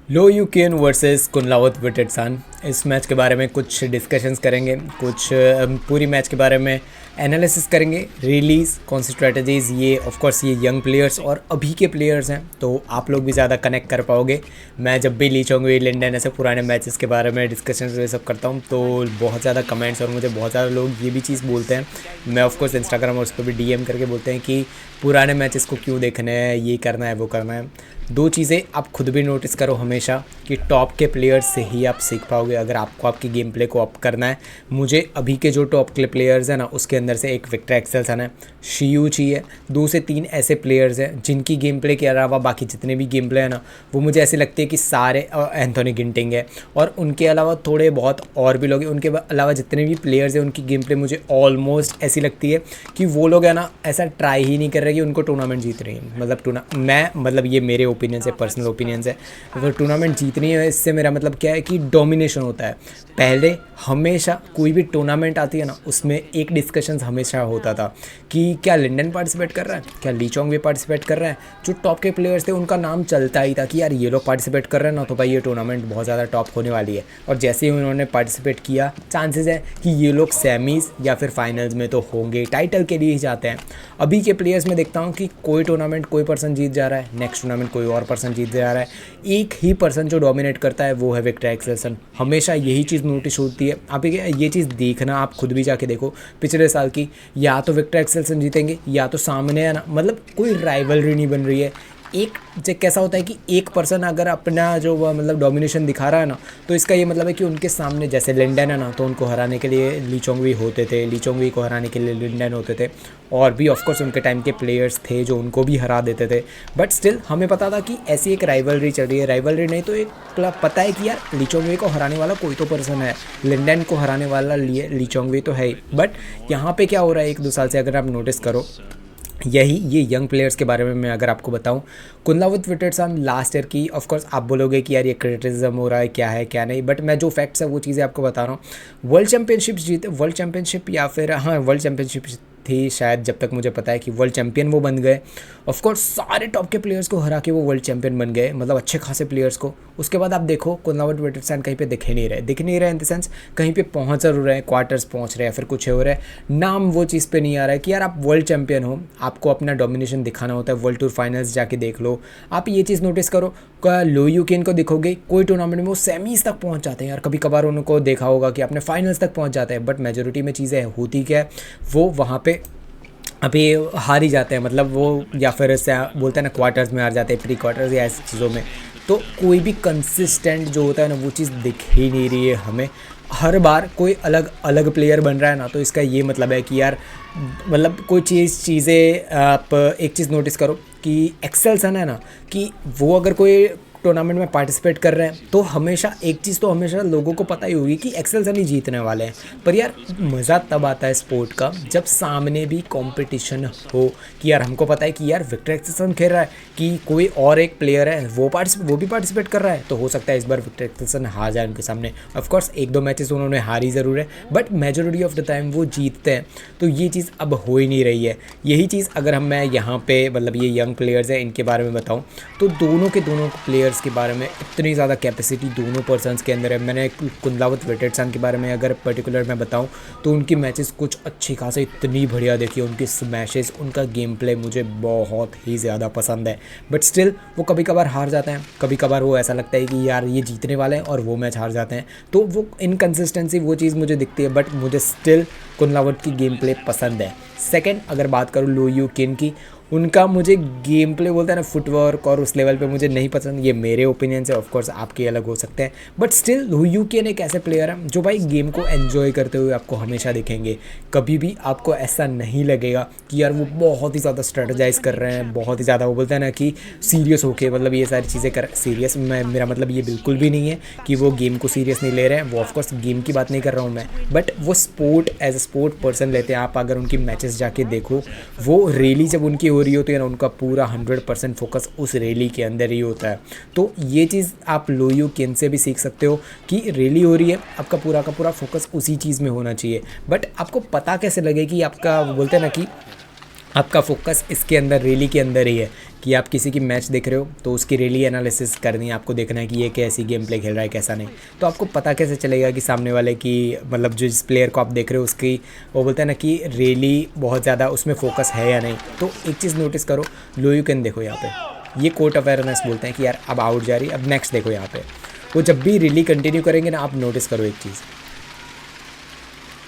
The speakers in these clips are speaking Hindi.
लो यूकेन वर्सेस कुनलावत विटिटसन। इस मैच के बारे में कुछ डिस्कशंस करेंगे, कुछ पूरी मैच के बारे में एनालिसिस करेंगे, रिलीज़ कौन सी स्ट्रेटजीज़। ये ऑफ कोर्स ये यंग प्लेयर्स और अभी के प्लेयर्स हैं, तो आप लोग भी ज़्यादा कनेक्ट कर पाओगे। मैं जब भी ली चोंगवी, लिंडन ऐसे पुराने मैचेस के बारे में डिस्कशन ये सब करता हूँ तो बहुत ज़्यादा कमेंट्स और मुझे बहुत ज़्यादा लोग ये भी चीज़ बोलते हैं। मैं ऑफ कोर्स इंस्टाग्राम और उस पर भी डीएम करके बोलते हैं कि पुराने मैचेस को क्यों देखना है, ये करना है, वो करना है। दो चीज़ें आप खुद भी नोटिस करो हमेशा कि टॉप के प्लेयर्स से ही आप सीख पाओगे अगर आपको आपकी गेम प्ले को अप करना है। मुझे अभी के जो टॉप के प्लेयर्स हैं ना, उसके अंदर से एक विक्टर एक्सेल्सन है, शियूची है, 2 से 3 ऐसे प्लेयर्स हैं जिनकी गेम प्ले के अलावा बाकी जितने भी गेम प्ले हैं ना, वो मुझे ऐसे लगते हैं कि सारे एंथोनी गिंटिंग है, और उनके अलावा थोड़े बहुत और भी लोग हैं। उनके अलावा जितने भी प्लेयर्स हैं उनकी गेम प्ले मुझे ऑलमोस्ट ऐसी लगती है कि वो लोग है ना ऐसा ट्राई ही नहीं कर रहे कि उनको टूर्नामेंट जीत रही है। मतलब ये मेरे ओपिनियन से, पर्सनल ओपिनियन से, अगर टूर्नामेंट जीतनी है इससे मेरा मतलब क्या है कि डोमिनेशन होता है। पहले हमेशा कोई भी टूर्नामेंट आती है ना, उसमें एक डिस्कशन हमेशा होता था कि क्या लिंडन पार्टिसिपेट कर रहा है, क्या ली चोंग भी पार्टिसिपेट कर रहा है। जो टॉप के प्लेयर्स थे उनका नाम चलता ही था कि यार ये लोग पार्टिसिपेट कर रहे हैं ना, तो भाई ये टूर्नामेंट बहुत ज़्यादा टॉप होने वाली है। और जैसे ही उन्होंने पार्टिसिपेट किया, चांसेस है कि ये लोग सेमीज़ या फिर फाइनल्स में तो होंगे, टाइटल के लिए ही जाते हैं। अभी के प्लेयर्स में देखता हूँ कि कोई टूर्नामेंट कोई पर्सन जीत जा रहा है, नेक्स्ट टूर्नामेंट कोई और पर्सन जीत जा रहा है। एक ही पर्सन जो डोमिनेट करता है वो है विक्टर एक्सेल्सन। हमेशा यही चीज़ नोटिस होती है। आप ये चीज़ देखना, आप खुद भी जाके देखो पिछले साल की, या तो विक्टर एक्सेल्सन जीतेंगे या तो सामने है ना, मतलब कोई राइवलरी नहीं बन रही है। एक कैसा होता है कि एक पर्सन अगर अपना जो मतलब डोमिनेशन दिखा रहा है ना, तो इसका ये मतलब है कि उनके सामने जैसे लिंडन है ना, तो उनको हराने के लिए ली चोंगवी होते थे, ली चोंगवी को हराने के लिए लिंडन होते थे, और भी ऑफकोर्स उनके टाइम के प्लेयर्स थे जो उनको भी हरा देते थे। बट स्टिल हमें पता था कि ऐसी एक राइवलरी चल रही है। राइवलरी नहीं तो एक क्लब पता है कि यार ली चोंगवी को हराने वाला कोई तो पर्सन है, लिंडन को हराने वाला ली चोंगवी तो है ही। बट यहाँ पे क्या हो रहा है, 1-2 साल से अगर आप नोटिस करो, यही ये यंग प्लेयर्स के बारे में मैं अगर आपको बताऊं, कुनलावत विटिटसन लास्ट ईयर की, ऑफ कोर्स आप बोलोगे कि यार ये क्रिटिसिज्म हो रहा है, क्या है क्या नहीं, बट मैं जो फैक्ट्स है वो चीज़ें आपको बता रहा हूँ। वर्ल्ड चैम्पियनशिप जीते, वर्ल्ड चैम्पियनशिप या फिर हाँ वर्ल्ड चैम्पियनशिप थी शायद, जब तक मुझे पता है कि वर्ल्ड चैम्पियन वो बन गए। ऑफ कोर्स सारे टॉप के प्लेयर्स को हरा के वो वर्ल्ड चैम्पियन बन गए, मतलब अच्छे खासे प्लेयर्स को। उसके बाद आप देखो कुनलावत विटिटसन कहीं पे दिख नहीं रहे इन द सेंस, कहीं पे पहुंच जरूर रहे हैं, क्वार्टर्स पहुंच रहे हैं, फिर कुछ हो रहा है, नाम वो चीज़ पे नहीं आ रहा है कि यार आप वर्ल्ड चैम्पियन हो, आपको अपना डोमिनेशन दिखाना होता है। वर्ल्ड टूर फाइनल्स जाके देख लो, आप ये चीज़ नोटिस करो। लो यूकेन को देखोगे कोई टूर्नामेंट में वो सेमीज तक पहुंच जाते हैं यार, कभी कभार उनको देखा होगा कि आपने फाइनल्स तक पहुंच जाते हैं, बट मेजोरिटी में चीज़ें होती क्या है, वो वहाँ पे अभी हार ही जाते हैं। मतलब वो या फिर ऐसे बोलते हैं ना, क्वार्टर्स में हार जाते हैं, प्री क्वार्टर्स या ऐसी चीज़ों में। तो कोई भी कंसिस्टेंट जो होता है ना, वो चीज़ दिख ही नहीं रही है हमें। हर बार कोई अलग अलग प्लेयर बन रहा है ना, तो इसका ये मतलब है कि यार मतलब कोई चीज़ें आप एक चीज़ नोटिस करो कि एक्सेल्सन है ना, कि वो अगर कोई टूर्नामेंट में पार्टिसिपेट कर रहे हैं तो हमेशा एक चीज़ तो हमेशा लोगों को पता ही होगी कि एक्सेल्सन ही जीतने वाले हैं। पर यार मज़ा तब आता है स्पोर्ट का जब सामने भी कंपटीशन हो, कि यार हमको पता है कि यार विक्टर एक्सेल्सन खेल रहा है, कि कोई और एक प्लेयर है वो भी पार्टिसिपेट कर रहा है, तो हो सकता है इस बार विक्टर एक्सेल्सन हार जाए उनके सामने। ऑफकोर्स 1-2 मैचेस उन्होंने हारी ज़रूर है, but majority of the time वो जीतते हैं। तो ये चीज़ अब हो ही नहीं रही है। यही चीज़ अगर मैं यहाँ पे मतलब ये यंग प्लेयर्स हैं इनके बारे में बताऊँ, तो दोनों प्लेयर्स के बारे में इतनी ज़्यादा कैपेसिटी दोनों पर्सन्स के अंदर है। मैंने कुनलावत विटिटसन के बारे में अगर पर्टिकुलर मैं बताऊं, तो उनकी मैचेस कुछ अच्छी खासी इतनी बढ़िया देखी, उनकी स्मैशेस, उनका गेम प्ले मुझे बहुत ही ज़्यादा पसंद है। बट स्टिल वो कभी कभार हार जाते हैं, कभी कभार वो ऐसा लगता है कि यार ये जीतने वाले हैं और वो मैच हार जाते हैं, तो वो इनकन्सिस्टेंसी वो चीज़ मुझे दिखती है। बट मुझे स्टिल कुनलावत की गेम प्ले पसंद है। सेकेंड अगर बात करूँ लो यूकेन की, उनका मुझे गेम प्ले बोलता है ना, फुटवर्क और उस लेवल पे मुझे नहीं पसंद। ये मेरे ओपिनियन से, ऑफ कोर्स आपके अलग हो सकते हैं, बट स्टिल ह्यूकेन एक ऐसे प्लेयर है जो भाई गेम को एंजॉय करते हुए आपको हमेशा दिखेंगे। कभी भी आपको ऐसा नहीं लगेगा कि यार वो बहुत ही ज़्यादा स्ट्रेटजाइज कर रहे हैं, बहुत ही ज़्यादा वो बोलते हैं ना कि सीरियस होके मतलब ये सारी चीज़ें कर सीरियस। मेरा मतलब ये बिल्कुल भी नहीं है कि वो गेम को सीरियस नहीं ले रहे हैं, वो ऑफकोर्स गेम की बात नहीं कर रहा हूँ मैं, बट वो sport as a sport person लेते हैं। आप अगर उनकी मैचेस जाके देखो, वो रैली जब उनकी हो रही होती है ना, उनका पूरा 100% फोकस उस रैली के अंदर ही होता है। तो ये चीज़ आप लो यूकेन से भी सीख सकते हो कि रैली हो रही है, आपका पूरा का पूरा फोकस उसी चीज़ में होना चाहिए। बट आपको पता कैसे लगे कि आपका बोलते हैं ना कि आपका फोकस इसके अंदर रैली के अंदर ही है कि आप किसी की मैच देख रहे हो तो उसकी रैली एनालिसिस करनी है, आपको देखना है कि ये कैसी गेम प्ले खेल रहा है कैसा नहीं। तो आपको पता कैसे चलेगा कि सामने वाले की मतलब जो जिस प्लेयर को आप देख रहे हो उसकी वो बोलते हैं ना कि रैली बहुत ज़्यादा उसमें फोकस है या नहीं। तो एक चीज़ नोटिस करो, लो यू कैन देखो यहाँ पे ये कोर्ट अवेयरनेस बोलते हैं कि यार अब आउट जा रही है, अब नेक्स्ट देखो यहाँ पे वो जब भी रैली कंटिन्यू करेंगे ना, आप नोटिस करो एक चीज़,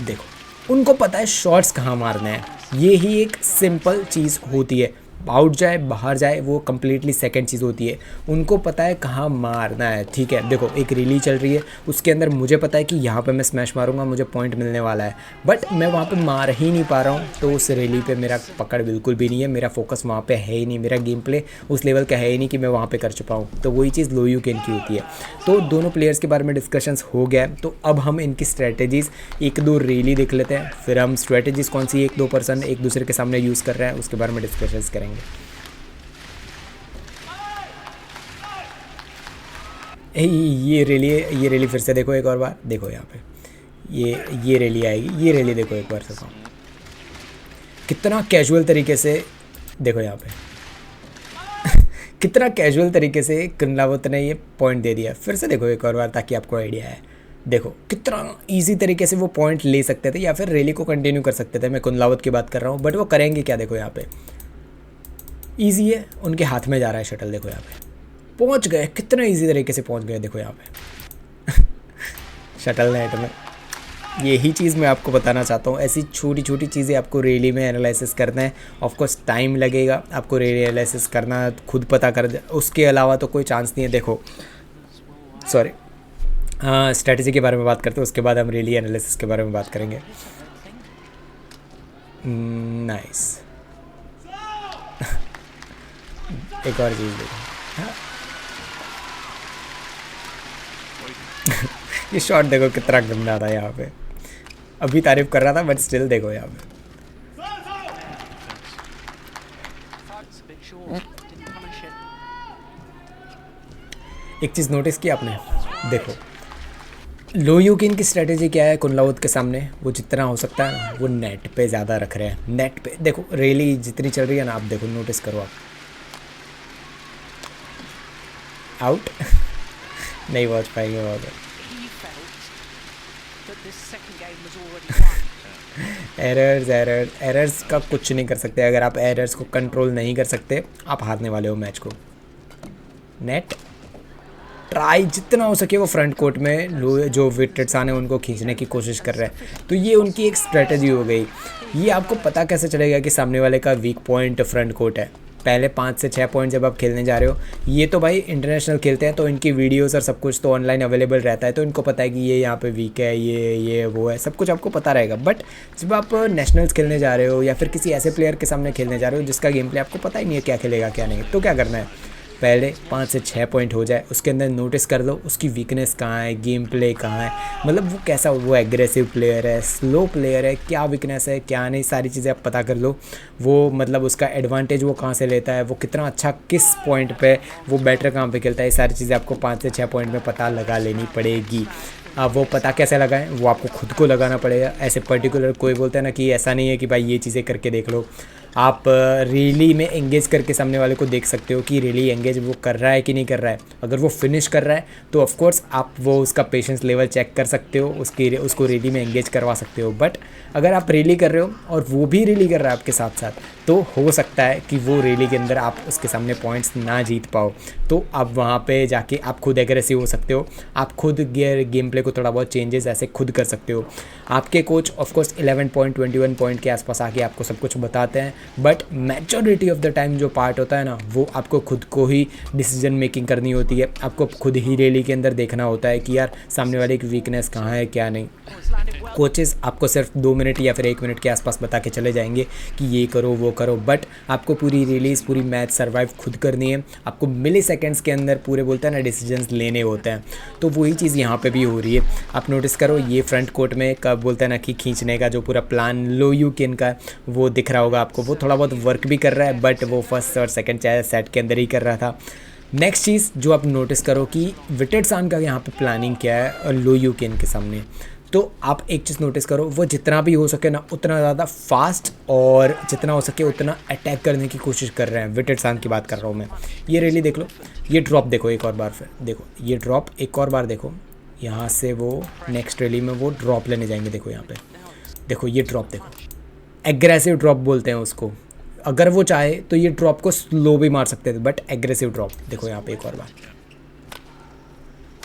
देखो उनको पता है शॉट्स कहाँ मारने हैं। ये ही एक सिंपल चीज़ होती है, आउट जाए बाहर जाए वो कम्प्लीटली सेकंड चीज़ होती है, उनको पता है कहाँ मारना है। ठीक है, देखो एक रैली चल रही है उसके अंदर मुझे पता है कि यहाँ पे मैं स्मैश मारूंगा मुझे पॉइंट मिलने वाला है, बट मैं वहाँ पे मार ही नहीं पा रहा हूँ। तो उस रैली पे मेरा पकड़ बिल्कुल भी नहीं है, मेरा फोकस वहाँ पे है ही नहीं, मेरा गेम प्ले उस लेवल का है ही नहीं कि मैं वहाँ पर कर चुका हूँ। तो वही चीज़ लो यू कैन की होती है। तो दोनों प्लेयर्स के बारे में डिस्कशंस हो गया, तो अब हम इनकी स्ट्रैटेजीज़ एक दो रैली देख लेते हैं, फिर हम स्ट्रैटेजीज़ कौन सी एक दो पर्सन एक दूसरे के सामने यूज़ कर रहे हैं उसके बारे में डिस्कशंस करेंगे। ये रैली फिर से देखो एक और बार, देखो यहाँ पे ये रैली आएगी, ये रैली देखो एक बार से कितना कैजुअल तरीके से, देखो यहाँ पे कितना कैजुअल तरीके से कुंडलावत ने ये पॉइंट दे दिया। फिर से देखो एक और बार ताकि आपको आइडिया है, देखो कितना इजी तरीके से वो पॉइंट ले सकते थे या फिर रैली को कंटिन्यू कर सकते थे। मैं कुंडलावत की बात कर रहा हूँ, बट वो करेंगे क्या, देखो यहाँ पे ईजी है, उनके हाथ में जा रहा है शटल, देखो यहाँ पे पहुंच गए, कितने इजी तरीके से पहुंच गए, देखो यहाँ पे शटल नेट में। यही चीज़ मैं आपको बताना चाहता हूँ, ऐसी छोटी छोटी चीज़ें आपको रैली में एनालिसिस करना है। ऑफकोर्स टाइम लगेगा आपको रैली एनालिसिस करना, खुद पता कर, उसके अलावा तो कोई चांस नहीं है। देखो सॉरी, हाँ स्ट्रेटजी के बारे में बात करते हैं, उसके बाद हम रैली एनालिसिस के बारे में बात करेंगे। नाइस एक और चीज़ देखो, ये शॉट देखो कितना गंदा था यहाँ पे, अभी तारीफ कर रहा था बट स्टिल देखो यहाँ पे एक चीज़ नोटिस की आपने, देखो लो यू कैन की स्ट्रेटेजी क्या है कुंडलावत के सामने, वो जितना हो सकता है ना वो नेट पे ज़्यादा रख रहे हैं। नेट पे देखो रैली जितनी चल रही है ना, आप देखो नोटिस करो आप, आउट नहीं पहुँच पाएंगे वहाँ पे। एरर्स का कुछ नहीं कर सकते, अगर आप एरर्स को कंट्रोल नहीं कर सकते आप हारने वाले हो मैच को। नेट ट्राई जितना हो सके वो फ्रंट कोर्ट में जो विकेट्स आने उनको खींचने की कोशिश कर रहे हैं, तो ये उनकी एक स्ट्रेटजी हो गई। ये आपको पता कैसे चलेगा कि सामने वाले का वीक पॉइंट फ्रंट कोर्ट है, पहले 5 से 6 पॉइंट जब आप खेलने जा रहे हो। ये तो भाई इंटरनेशनल खेलते हैं तो इनकी वीडियोस और सब कुछ तो ऑनलाइन अवेलेबल रहता है, तो इनको पता है कि ये यहाँ पे वीक है, ये वो है, सब कुछ आपको पता रहेगा। बट जब आप नेशनल्स खेलने जा रहे हो या फिर किसी ऐसे प्लेयर के सामने खेलने जा रहे हो जिसका गेम प्ले आपको पता ही नहीं है क्या खेलेगा क्या नहीं, तो क्या करना है, पहले 5 से 6 पॉइंट हो जाए उसके अंदर नोटिस कर लो उसकी वीकनेस कहाँ है, गेम प्ले कहाँ है, मतलब वो कैसा, वो एग्रेसिव प्लेयर है, स्लो प्लेयर है, क्या वीकनेस है क्या नहीं, सारी चीज़ें आप पता कर लो। वो मतलब उसका एडवांटेज वो कहाँ से लेता है, वो कितना अच्छा किस पॉइंट पे वो बैटर कहाँ पे खेलता है, ये सारी चीज़ें आपको 5 से 6 पॉइंट में पता लगा लेनी पड़ेगी। अब वो पता कैसे लगाएं, वो आपको खुद को लगाना पड़ेगा। ऐसे पर्टिकुलर कोई बोलता है ना कि ऐसा नहीं है कि भाई ये चीज़ें करके देख लो, आप रियली में एंगेज करके सामने वाले को देख सकते हो कि रियली एंगेज वो कर रहा है कि नहीं कर रहा है। अगर वो फिनिश कर रहा है तो ऑफ कोर्स आप वो उसका पेशेंस लेवल चेक कर सकते हो, उसको रियली में एंगेज करवा सकते हो। बट अगर आप रियली कर रहे हो और वो भी रियली कर रहा है आपके साथ साथ, तो हो सकता है कि वो रियली के अंदर आप उसके सामने पॉइंट्स ना जीत पाओ। तो आप वहाँ पे जाके आप खुद एग्रेसिव हो सकते हो, आप खुद गेम प्ले को थोड़ा बहुत चेंजेस ऐसे खुद कर सकते हो। आपके कोच ऑफकोर्स 11 पॉइंट 21 पॉइंट के आसपास आके आपको सब कुछ बताते हैं, बट मैजॉरिटी ऑफ द टाइम जो पार्ट होता है ना, वो आपको खुद को ही डिसीजन मेकिंग करनी होती है। आपको खुद ही रैली के अंदर देखना होता है कि यार सामने वाले की वीकनेस कहाँ है क्या नहीं। कोचेस आपको सिर्फ 2 मिनट या फिर 1 मिनट के आसपास बता के चले जाएंगे कि ये करो वो करो, बट आपको पूरी रिलीज़ पूरी मैच सर्वाइव खुद करनी है। आपको मिली सेकेंड्स के अंदर पूरे बोलते हैं ना डिसीजंस लेने होते हैं। तो वही चीज़ यहाँ पे भी हो रही है। आप नोटिस करो ये फ्रंट कोर्ट में कब बोलते हैं ना कि खींचने का जो पूरा प्लान लो यू कैन का वो दिख रहा होगा आपको, वो थोड़ा बहुत वर्क भी कर रहा है, बट वो फर्स्ट और सेकंड चाहे सेट के अंदर ही कर रहा था। नेक्स्ट चीज़ जो आप नोटिस करो कि विटेट्सान का यहाँ पे प्लानिंग क्या है और लो यू कैन के सामने, तो आप एक चीज़ नोटिस करो, वो जितना भी हो सके ना उतना ज़्यादा फास्ट और जितना हो सके उतना अटैक करने की कोशिश कर रहे हैं। विटेटसान की बात कर रहा हूँ मैं। ये रैली देख लो, ये ड्रॉप देखो एक और बार, फिर देखो ये ड्रॉप एक और बार देखो। यहाँ से वो नेक्स्ट रैली में वो ड्रॉप लेने जाएंगे, देखो यहाँ पे देखो ये ड्रॉप देखो, एग्रेसिव ड्रॉप बोलते हैं उसको। अगर वो चाहे तो ये ड्रॉप को स्लो भी मार सकते थे, बट एग्रेसिव ड्रॉप देखो यहाँ पे एक और बार,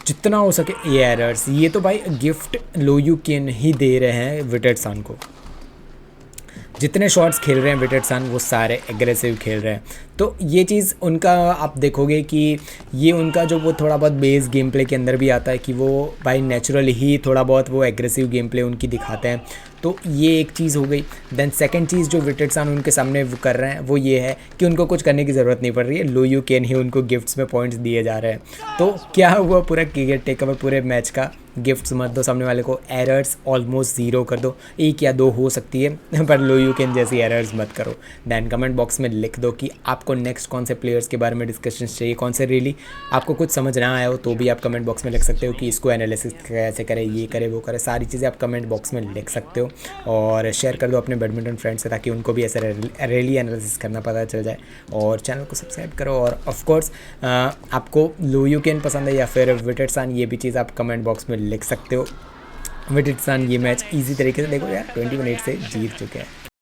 जितना हो सके ये एरर्स। ये तो भाई गिफ्ट लोयू केन ही दे रहे हैं विटेटसान को। जितने शॉट्स खेल रहे हैं विटेटसान वो सारे एग्रेसिव खेल रहे हैं। तो ये चीज़ उनका आप देखोगे कि ये उनका जो वो थोड़ा बहुत बेस गेम प्ले के अंदर भी आता है कि वो भाई नेचुरली ही थोड़ा बहुत वो एग्रेसिव गेम प्ले उनकी दिखाते हैं। तो ये एक चीज़ हो गई। देन सेकंड चीज़ जो विटेटसान उनके सामने वो कर रहे हैं वो ये है कि उनको कुछ करने की ज़रूरत नहीं पड़ रही है, लोयू केन ही उनको गिफ्ट्स में पॉइंट्स दिए जा रहे हैं। तो क्या हुआ पूरा टेक ओवर पूरे मैच का, गिफ्ट्स मत दो सामने वाले को, एरर्स ऑलमोस्ट ज़ीरो कर दो, 1 या 2 हो सकती है पर लोयू केन जैसी एरर्स मत करो। दैन कमेंट बॉक्स में लिख दो कि आपको नेक्स्ट कौन से प्लेयर्स के बारे में डिस्कशन चाहिए, कौन से रियली आपको कुछ समझ ना आया हो तो भी आप कमेंट बॉक्स में लिख सकते हो कि इसको एनालिसिस कैसे करें, ये करे वो करे, सारी चीज़ें आप कमेंट बॉक्स में लिख सकते हो। और शेयर कर दो अपने बैडमिंटन फ्रेंड्स से ताकि उनको भी ऐसे रियली एनालिसिस करना पता चल जाए। और चैनल को सब्सक्राइब करो। और ऑफकोर्स आपको लोयू केन पसंद है या फिर विटेटसान, ये भी चीज़ आप कमेंट बॉक्स में लिख सकते हो। विटेटसान ये मैच ईजी तरीके से देखो यार 20 मिनट से जीत चुके हैं।